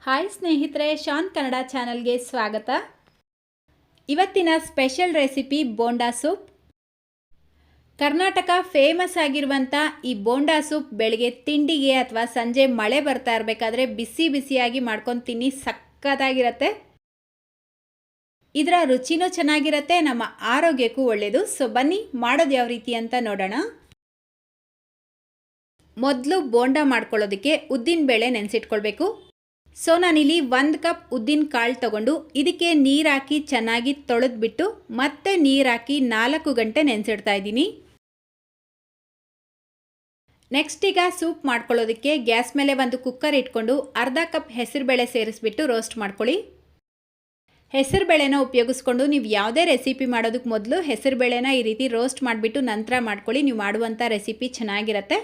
Hi ಸ್ನೇಹಿತರೆ, ಶಾನ್ ಕನ್ನಡ ಚಾನಲ್ಗೆ ಸ್ವಾಗತ. ಇವತ್ತಿನ special recipe bonda soup. Karnataka famous ಆಗಿರುವಂಥ ಈ ಬೋಂಡಾ ಸೂಪ್ ಬೆಳಗ್ಗೆ ತಿಂಡಿಗೆ ಅಥವಾ ಸಂಜೆ ಮಳೆ ಬರ್ತಾ ಇರಬೇಕಾದ್ರೆ ಬಿಸಿ ಬಿಸಿಯಾಗಿ ಮಾಡ್ಕೊಂಡು ತಿನ್ನಿ, ಸಕ್ಕತ್ತಾಗಿರುತ್ತೆ. ಇದರ ರುಚಿನೂ ಚೆನ್ನಾಗಿರುತ್ತೆ, ನಮ್ಮ ಆರೋಗ್ಯಕ್ಕೂ ಒಳ್ಳೆಯದು. ಸೊ ಬನ್ನಿ ಮಾಡೋದು ಯಾವ ರೀತಿ ಅಂತ ನೋಡೋಣ. ಮೊದಲು ಬೋಂಡಾ ಮಾಡ್ಕೊಳ್ಳೋದಕ್ಕೆ ಉದ್ದಿನ ಬೇಳೆ ನೆನೆಸಿಟ್ಕೊಳ್ಬೇಕು. ಸೊ ನಾನಿಲ್ಲಿ 1 ಕಪ್ ಉದ್ದಿನ ಕಾಳು ತಗೊಂಡು ಇದಕ್ಕೆ ನೀರು ಹಾಕಿ ಚೆನ್ನಾಗಿ ತೊಳೆದ್ಬಿಟ್ಟು ಮತ್ತೆ ನೀರು ಹಾಕಿ 4 ಗಂಟೆ ನೆನೆಸಿಡ್ತಾ ಇದ್ದೀನಿ. ನೆಕ್ಸ್ಟ್ ಈಗ ಸೂಪ್ ಮಾಡ್ಕೊಳ್ಳೋದಕ್ಕೆ ಗ್ಯಾಸ್ ಮೇಲೆ ಒಂದು ಕುಕ್ಕರ್ ಇಟ್ಕೊಂಡು ಅರ್ಧ ಕಪ್ ಹೆಸರುಬೇಳೆ ಸೇರಿಸ್ಬಿಟ್ಟು ರೋಸ್ಟ್ ಮಾಡ್ಕೊಳ್ಳಿ. ಹೆಸರುಬೇಳೆನ ಉಪಯೋಗಿಸ್ಕೊಂಡು ನೀವು ಯಾವುದೇ ರೆಸಿಪಿ ಮಾಡೋದಕ್ಕೆ ಮೊದಲು ಹೆಸರುಬೇಳೆನ ಈ ರೀತಿ ರೋಸ್ಟ್ ಮಾಡಿಬಿಟ್ಟು ನಂತರ ಮಾಡ್ಕೊಳ್ಳಿ. ನೀವು ಮಾಡುವಂಥ ರೆಸಿಪಿ ಚೆನ್ನಾಗಿರುತ್ತೆ.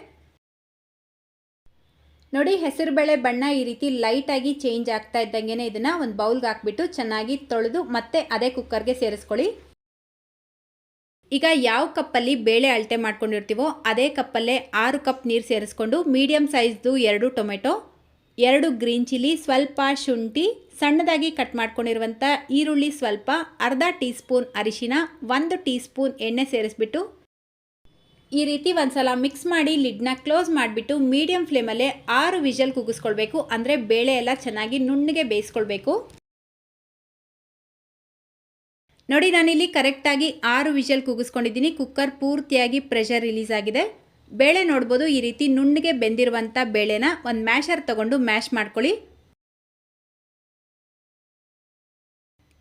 ನೋಡಿ, ಹೆಸರುಬೇಳೆ ಬಣ್ಣ ಈ ರೀತಿ ಲೈಟಾಗಿ ಚೇಂಜ್ ಆಗ್ತಾ ಇದ್ದಂಗೆ ಇದನ್ನು ಒಂದು ಬೌಲ್ಗೆ ಹಾಕ್ಬಿಟ್ಟು ಚೆನ್ನಾಗಿ ತೊಳೆದು ಮತ್ತೆ ಅದೇ ಕುಕ್ಕರ್ಗೆ ಸೇರಿಸ್ಕೊಳ್ಳಿ. ಈಗ ಯಾವ ಕಪ್ಪಲ್ಲಿ ಬೇಳೆ ಅಳತೆ ಮಾಡ್ಕೊಂಡಿರ್ತೀವೋ ಅದೇ ಕಪ್ಪಲ್ಲೇ 6 ಕಪ್ ನೀರು ಸೇರಿಸ್ಕೊಂಡು ಮೀಡಿಯಮ್ ಸೈಜ್ದು 2 ಟೊಮೆಟೊ, 2 ಗ್ರೀನ್ ಚಿಲ್ಲಿ, ಸ್ವಲ್ಪ ಶುಂಠಿ, ಸಣ್ಣದಾಗಿ ಕಟ್ ಮಾಡ್ಕೊಂಡಿರುವಂಥ ಈರುಳ್ಳಿ ಸ್ವಲ್ಪ, ಅರ್ಧ ಟೀ ಸ್ಪೂನ್ ಅರಿಶಿನ, 1 ಟೀ ಸ್ಪೂನ್ ಎಣ್ಣೆ ಸೇರಿಸ್ಬಿಟ್ಟು ಈ ರೀತಿ ಒಂದ್ಸಲ ಮಿಕ್ಸ್ ಮಾಡಿ ಲಿಡ್ನ ಕ್ಲೋಸ್ ಮಾಡಿಬಿಟ್ಟು ಮೀಡಿಯಂ ಫ್ಲೇಮಲ್ಲೇ 6 ವಿಷಲ್ ಕೂಗಿಸ್ಕೊಳ್ಬೇಕು. ಅಂದರೆ ಬೇಳೆ ಎಲ್ಲ ಚೆನ್ನಾಗಿ ನುಣ್ಣಗೆ ಬೇಯಿಸ್ಕೊಳ್ಬೇಕು. ನೋಡಿ, ನಾನಿಲ್ಲಿ ಕರೆಕ್ಟಾಗಿ 6 ವಿಷಲ್ ಕೂಗಿಸ್ಕೊಂಡಿದ್ದೀನಿ. ಕುಕ್ಕರ್ ಪೂರ್ತಿಯಾಗಿ ಪ್ರೆಷರ್ ರಿಲೀಸ್ ಆಗಿದೆ. ಬೇಳೆ ನೋಡ್ಬೋದು, ಈ ರೀತಿ ನುಣ್ಣಗೆ ಬೆಂದಿರುವಂಥ ಬೇಳೆನ ಒಂದು ಮ್ಯಾಶರ್ ತಗೊಂಡು ಮ್ಯಾಶ್ ಮಾಡ್ಕೊಳ್ಳಿ.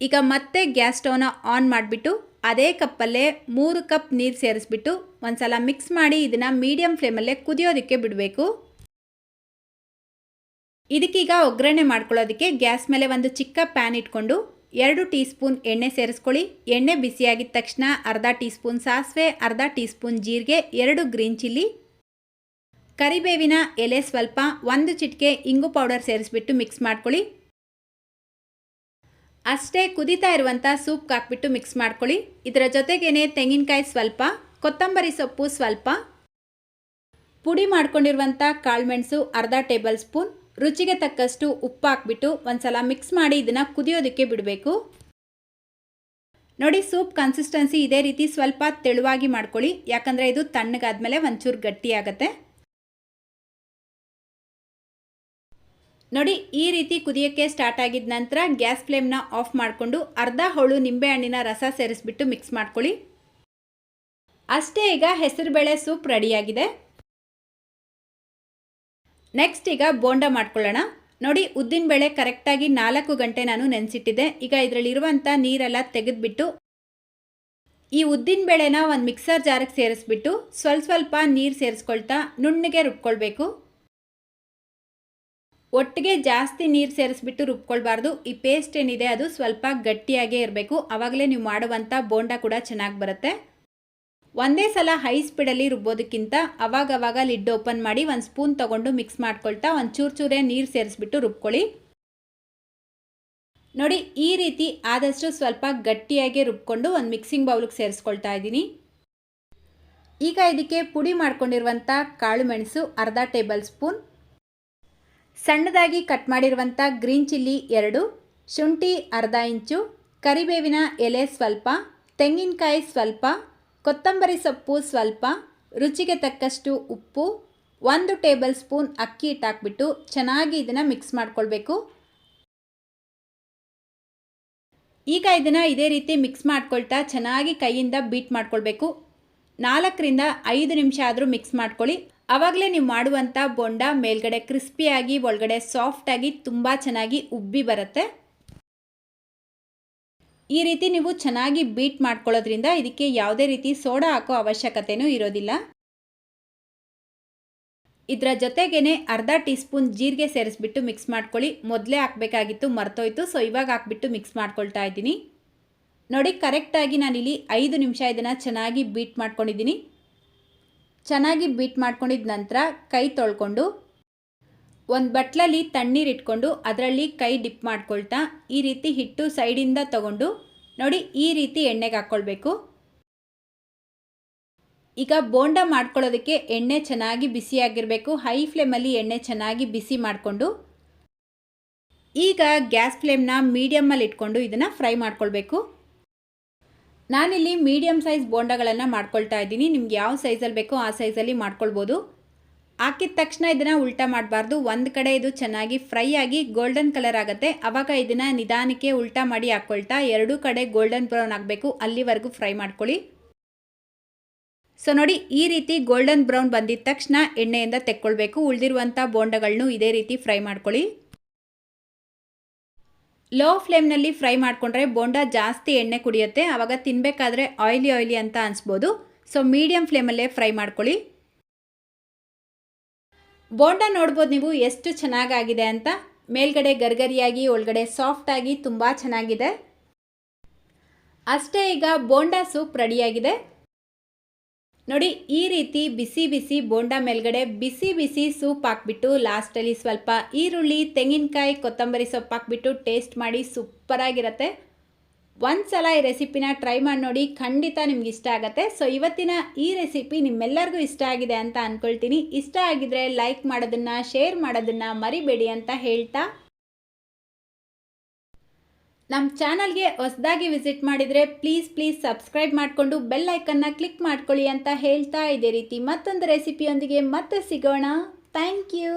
ಈಗ ಮತ್ತೆ ಗ್ಯಾಸ್ ಸ್ಟವ್ನ ಆನ್ ಮಾಡಿಬಿಟ್ಟು ಅದೇ ಕಪ್ಪಲ್ಲೇ 3 ಕಪ್ ನೀರು ಸೇರಿಸ್ಬಿಟ್ಟು ಒಂದ್ಸಲ ಮಿಕ್ಸ್ ಮಾಡಿ ಇದನ್ನು ಮೀಡಿಯಂ ಫ್ಲೇಮಲ್ಲೇ ಕುದಿಯೋದಕ್ಕೆ ಬಿಡಬೇಕು. ಇದಕ್ಕೀಗ ಒಗ್ಗರಣೆ ಮಾಡ್ಕೊಳ್ಳೋದಕ್ಕೆ ಗ್ಯಾಸ್ ಮೇಲೆ ಒಂದು ಚಿಕ್ಕ ಪ್ಯಾನ್ ಇಟ್ಕೊಂಡು 2 ಟೀ ಸ್ಪೂನ್ ಎಣ್ಣೆ ಸೇರಿಸ್ಕೊಳ್ಳಿ. ಎಣ್ಣೆ ಬಿಸಿಯಾಗಿದ್ದ ತಕ್ಷಣ ಅರ್ಧ ಟೀ ಸ್ಪೂನ್ ಸಾಸಿವೆ, ಅರ್ಧ ಟೀ ಸ್ಪೂನ್ ಜೀರಿಗೆ, 2 ಗ್ರೀನ್ ಚಿಲ್ಲಿ, ಕರಿಬೇವಿನ ಎಲೆ ಸ್ವಲ್ಪ, 1 ಚಿಟಿಕೆ ಇಂಗು ಪೌಡರ್ ಸೇರಿಸ್ಬಿಟ್ಟು ಮಿಕ್ಸ್ ಮಾಡ್ಕೊಳ್ಳಿ. ಅಷ್ಟೇ ಕುದೀತಾ ಇರುವಂಥ ಸೂಪ್ಗೆ ಹಾಕ್ಬಿಟ್ಟು ಮಿಕ್ಸ್ ಮಾಡ್ಕೊಳ್ಳಿ. ಇದರ ಜೊತೆಗೇನೆ ತೆಂಗಿನಕಾಯಿ ಸ್ವಲ್ಪ, ಕೊತ್ತಂಬರಿ ಸೊಪ್ಪು ಸ್ವಲ್ಪ, ಪುಡಿ ಮಾಡ್ಕೊಂಡಿರುವಂಥ ಕಾಳುಮೆಣಸು ಅರ್ಧ ಟೇಬಲ್ ಸ್ಪೂನ್, ರುಚಿಗೆ ತಕ್ಕಷ್ಟು ಉಪ್ಪು ಹಾಕ್ಬಿಟ್ಟು ಒಂದ್ಸಲ ಮಿಕ್ಸ್ ಮಾಡಿ ಇದನ್ನು ಕುದಿಯೋದಕ್ಕೆ ಬಿಡಬೇಕು. ನೋಡಿ, ಸೂಪ್ ಕನ್ಸಿಸ್ಟೆನ್ಸಿ ಇದೇ ರೀತಿ ಸ್ವಲ್ಪ ತೆಳುವಾಗಿ ಮಾಡ್ಕೊಳ್ಳಿ, ಯಾಕಂದರೆ ಇದು ತಣ್ಣಗಾದ್ಮೇಲೆ ಒಂಚೂರು ಗಟ್ಟಿ ಆಗುತ್ತೆ. ನೋಡಿ, ಈ ರೀತಿ ಕುದಿಯೋಕ್ಕೆ ಸ್ಟಾರ್ಟ್ ಆಗಿದ ನಂತರ ಗ್ಯಾಸ್ ಫ್ಲೇಮ್ನ ಆಫ್ ಮಾಡಿಕೊಂಡು ಅರ್ಧ ಹೋಳು ನಿಂಬೆಹಣ್ಣಿನ ರಸ ಸೇರಿಸ್ಬಿಟ್ಟು ಮಿಕ್ಸ್ ಮಾಡ್ಕೊಳ್ಳಿ. ಅಷ್ಟೇ, ಈಗ ಹೆಸರುಬೇಳೆ ಸೂಪ್ ರೆಡಿಯಾಗಿದೆ. ನೆಕ್ಸ್ಟ್ ಈಗ ಬೋಂಡಾ ಮಾಡ್ಕೊಳ್ಳೋಣ. ನೋಡಿ, ಉದ್ದಿನಬೇಳೆ ಕರೆಕ್ಟಾಗಿ 4 ಗಂಟೆ ನಾನು ನೆನೆಸಿಟ್ಟಿದ್ದೆ. ಈಗ ಇದರಲ್ಲಿರುವಂಥ ನೀರೆಲ್ಲ ತೆಗೆದುಬಿಟ್ಟು ಈ ಉದ್ದಿನಬೇಳೆನ ಒಂದು ಮಿಕ್ಸರ್ ಜಾರಿಗೆ ಸೇರಿಸ್ಬಿಟ್ಟು ಸ್ವಲ್ಪ ನೀರು ಸೇರಿಸ್ಕೊಳ್ತಾ ನುಣ್ಣಗೆ ರುಬ್ಕೊಳ್ಬೇಕು. ಒಟ್ಟಿಗೆ ಜಾಸ್ತಿ ನೀರು ಸೇರಿಸ್ಬಿಟ್ಟು ರುಬ್ಕೊಳ್ಬಾರ್ದು. ಈ ಪೇಸ್ಟ್ ಏನಿದೆ ಅದು ಸ್ವಲ್ಪ ಗಟ್ಟಿಯಾಗೇ ಇರಬೇಕು. ಆವಾಗಲೇ ನೀವು ಮಾಡುವಂಥ ಬೋಂಡಾ ಕೂಡ ಚೆನ್ನಾಗಿ ಬರುತ್ತೆ. ಒಂದೇ ಸಲ ಹೈ ಸ್ಪೀಡಲ್ಲಿ ರುಬ್ಬೋದಕ್ಕಿಂತ ಅವಾಗವಾಗ ಲಿಡ್ ಓಪನ್ ಮಾಡಿ 1 ಸ್ಪೂನ್ ತೊಗೊಂಡು ಮಿಕ್ಸ್ ಮಾಡ್ಕೊಳ್ತಾ ಒಂದು ಚೂರೇ ನೀರು ಸೇರಿಸ್ಬಿಟ್ಟು ರುಬ್ಕೊಳ್ಳಿ. ನೋಡಿ, ಈ ರೀತಿ ಆದಷ್ಟು ಸ್ವಲ್ಪ ಗಟ್ಟಿಯಾಗಿ ರುಬ್ಕೊಂಡು ಒಂದು ಮಿಕ್ಸಿಂಗ್ ಬೌಲ್ಗೆ ಸೇರಿಸ್ಕೊಳ್ತಾ ಇದ್ದೀನಿ. ಈಗ ಇದಕ್ಕೆ ಪುಡಿ ಮಾಡ್ಕೊಂಡಿರುವಂಥ ಕಾಳು ಮೆಣಸು ಅರ್ಧ ಟೇಬಲ್ ಸ್ಪೂನ್, ಸಣ್ಣದಾಗಿ ಕಟ್ ಮಾಡಿರುವಂಥ ಗ್ರೀನ್ ಚಿಲ್ಲಿ 2, ಶುಂಠಿ ಅರ್ಧ ಇಂಚು, ಕರಿಬೇವಿನ ಎಲೆ ಸ್ವಲ್ಪ, ತೆಂಗಿನಕಾಯಿ ಸ್ವಲ್ಪ, ಕೊತ್ತಂಬರಿ ಸೊಪ್ಪು ಸ್ವಲ್ಪ, ರುಚಿಗೆ ತಕ್ಕಷ್ಟು ಉಪ್ಪು, 1 ಟೇಬಲ್ ಸ್ಪೂನ್ ಅಕ್ಕಿ ಹಿಟ್ಟು ಹಾಕ್ಬಿಟ್ಟು ಚೆನ್ನಾಗಿ ಇದನ್ನು ಮಿಕ್ಸ್ ಮಾಡ್ಕೊಳ್ಬೇಕು. ಈಗ ಇದನ್ನು ಇದೇ ರೀತಿ ಮಿಕ್ಸ್ ಮಾಡ್ಕೊಳ್ತಾ ಚೆನ್ನಾಗಿ ಕೈಯಿಂದ ಬೀಟ್ ಮಾಡ್ಕೊಳ್ಬೇಕು. 4 ರಿಂದ 5 ನಿಮಿಷ ಆದರೂ ಮಿಕ್ಸ್ ಮಾಡ್ಕೊಳ್ಳಿ. ಆವಾಗಲೇ ನೀವು ಮಾಡುವಂಥ ಬೋಂಡಾ ಮೇಲ್ಗಡೆ ಕ್ರಿಸ್ಪಿಯಾಗಿ ಒಳಗಡೆ ಸಾಫ್ಟಾಗಿ ತುಂಬ ಚೆನ್ನಾಗಿ ಉಬ್ಬಿ ಬರುತ್ತೆ. ಈ ರೀತಿ ನೀವು ಚೆನ್ನಾಗಿ ಬೀಟ್ ಮಾಡ್ಕೊಳ್ಳೋದ್ರಿಂದ ಇದಕ್ಕೆ ಯಾವುದೇ ರೀತಿ ಸೋಡಾ ಹಾಕೋ ಅವಶ್ಯಕತೆಯೂ ಇರೋದಿಲ್ಲ. ಇದರ ಜೊತೆಗೇನೆ ಅರ್ಧ ಟೀ ಸ್ಪೂನ್ ಜೀರಿಗೆ ಸೇರಿಸ್ಬಿಟ್ಟು ಮಿಕ್ಸ್ ಮಾಡ್ಕೊಳ್ಳಿ. ಮೊದಲೇ ಹಾಕಬೇಕಾಗಿತ್ತು, ಮರ್ತೋಯ್ತು. ಸೊ ಇವಾಗ ಹಾಕ್ಬಿಟ್ಟು ಮಿಕ್ಸ್ ಮಾಡ್ಕೊಳ್ತಾ ಇದ್ದೀನಿ. ನೋಡಿ, ಕರೆಕ್ಟಾಗಿ ನಾನಿಲ್ಲಿ 5 ನಿಮಿಷ ಇದನ್ನು ಚೆನ್ನಾಗಿ ಬೀಟ್ ಮಾಡ್ಕೊಂಡಿದ್ದೀನಿ. ಚೆನ್ನಾಗಿ ಬೀಟ್ ಮಾಡ್ಕೊಂಡಿದ್ದ ನಂತರ ಕೈ ತೊಳ್ಕೊಂಡು ಒಂದು ಬಟ್ಲಲ್ಲಿ ತಣ್ಣೀರು ಇಟ್ಕೊಂಡು ಅದರಲ್ಲಿ ಕೈ ಡಿಪ್ ಮಾಡ್ಕೊಳ್ತಾ ಈ ರೀತಿ ಹಿಟ್ಟು ಸೈಡಿಂದ ತಗೊಂಡು ನೋಡಿ ಈ ರೀತಿ ಎಣ್ಣೆಗೆ ಹಾಕ್ಕೊಳ್ಬೇಕು. ಈಗ ಬೋಂಡಾ ಮಾಡ್ಕೊಳ್ಳೋದಕ್ಕೆ ಎಣ್ಣೆ ಚೆನ್ನಾಗಿ ಬಿಸಿಯಾಗಿರಬೇಕು. ಹೈ ಫ್ಲೇಮಲ್ಲಿ ಎಣ್ಣೆ ಚೆನ್ನಾಗಿ ಬಿಸಿ ಮಾಡಿಕೊಂಡು ಈಗ ಗ್ಯಾಸ್ ಫ್ಲೇಮ್ನ ಮೀಡಿಯಮ್ಮಲ್ಲಿ ಇಟ್ಕೊಂಡು ಇದನ್ನು ಫ್ರೈ ಮಾಡ್ಕೊಳ್ಬೇಕು. ನಾನಿಲ್ಲಿ ಮೀಡಿಯಮ್ ಸೈಜ್ ಬೋಂಡಗಳನ್ನು ಮಾಡ್ಕೊಳ್ತಾ ಇದ್ದೀನಿ. ನಿಮ್ಗೆ ಯಾವ ಸೈಜಲ್ಲಿ ಬೇಕೋ ಆ ಸೈಜಲ್ಲಿ ಮಾಡ್ಕೊಳ್ಬೋದು. ಹಾಕಿದ ತಕ್ಷಣ ಇದನ್ನು ಉಲ್ಟಾ ಮಾಡಬಾರ್ದು. ಒಂದು ಕಡೆ ಇದು ಚೆನ್ನಾಗಿ ಫ್ರೈ ಆಗಿ ಗೋಲ್ಡನ್ ಕಲರ್ ಆಗುತ್ತೆ. ಆವಾಗ ಇದನ್ನು ನಿಧಾನಕ್ಕೆ ಉಲ್ಟಾ ಮಾಡಿ ಹಾಕ್ಕೊಳ್ತಾ ಎರಡೂ ಕಡೆ ಗೋಲ್ಡನ್ ಬ್ರೌನ್ ಆಗಬೇಕು, ಅಲ್ಲಿವರೆಗೂ ಫ್ರೈ ಮಾಡ್ಕೊಳ್ಳಿ. ಸೊ ನೋಡಿ, ಈ ರೀತಿ ಗೋಲ್ಡನ್ ಬ್ರೌನ್ ಬಂದಿದ ತಕ್ಷಣ ಎಣ್ಣೆಯಿಂದ ತೆಕ್ಕೊಳ್ಬೇಕು. ಉಳಿದಿರುವಂಥ ಬೋಂಡಗಳನ್ನು ಇದೇ ರೀತಿ ಫ್ರೈ ಮಾಡ್ಕೊಳ್ಳಿ. ಲೋ ಫ್ಲೇಮ್ನಲ್ಲಿ ಫ್ರೈ ಮಾಡಿಕೊಂಡ್ರೆ ಬೋಂಡ ಜಾಸ್ತಿ ಎಣ್ಣೆ ಕುಡಿಯುತ್ತೆ, ಆವಾಗ ತಿನ್ನಬೇಕಾದ್ರೆ ಆಯಿಲಿ ಅಂತ ಅನಿಸ್ಬೋದು. ಸೊ ಮೀಡಿಯಮ್ ಫ್ಲೇಮಲ್ಲೇ ಫ್ರೈ ಮಾಡ್ಕೊಳ್ಳಿ. ಬೋಂಡ ನೋಡ್ಬೋದು ನೀವು ಎಷ್ಟು ಚೆನ್ನಾಗಾಗಿದೆ ಅಂತ. ಮೇಲ್ಗಡೆ ಗರ್ಗರಿಯಾಗಿ ಒಳಗಡೆ ಸಾಫ್ಟಾಗಿ ತುಂಬ ಚೆನ್ನಾಗಿದೆ. ಅಷ್ಟೇ, ಈಗ ಬೋಂಡ ಸೂಪ್ ರೆಡಿಯಾಗಿದೆ. ನೋಡಿ, ಈ ರೀತಿ ಬಿಸಿ ಬಿಸಿ ಬೋಂಡ ಮೇಲ್ಗಡೆ ಬಿಸಿ ಬಿಸಿ ಸೂಪ್ ಹಾಕ್ಬಿಟ್ಟು ಲಾಸ್ಟಲ್ಲಿ ಸ್ವಲ್ಪ ಈರುಳ್ಳಿ, ತೆಂಗಿನಕಾಯಿ, ಕೊತ್ತಂಬರಿ ಸೊಪ್ಪು ಹಾಕ್ಬಿಟ್ಟು ಟೇಸ್ಟ್ ಮಾಡಿ ಸೂಪರಾಗಿರುತ್ತೆ. ಒಂದು ಸಲ ಈ ರೆಸಿಪಿನ ಟ್ರೈ ಮಾಡಿ ನೋಡಿ, ಖಂಡಿತ ನಿಮ್ಗೆ ಇಷ್ಟ ಆಗುತ್ತೆ. ಸೊ ಇವತ್ತಿನ ಈ ರೆಸಿಪಿ ನಿಮ್ಮೆಲ್ಲರಿಗೂ ಇಷ್ಟ ಆಗಿದೆ ಅಂತ ಅಂದ್ಕೊಳ್ತೀನಿ. ಇಷ್ಟ ಆಗಿದ್ರೆ ಲೈಕ್ ಮಾಡೋದನ್ನು, ಶೇರ್ ಮಾಡೋದನ್ನು ಮರಿಬೇಡಿ ಅಂತ ಹೇಳ್ತಾ, ನಮ್ಮ ಚಾನಲ್ಗೆ ಹೊಸದಾಗಿ ವಿಸಿಟ್ ಮಾಡಿದರೆ ಪ್ಲೀಸ್ ಸಬ್ಸ್ಕ್ರೈಬ್ ಮಾಡಿಕೊಂಡು ಬೆಲ್ ಐಕನ್ನ ಕ್ಲಿಕ್ ಮಾಡ್ಕೊಳ್ಳಿ ಅಂತ ಹೇಳ್ತಾ, ಇದೇ ರೀತಿ ಮತ್ತೊಂದು ರೆಸಿಪಿಯೊಂದಿಗೆ ಮತ್ತೆ ಸಿಗೋಣ. Thank you.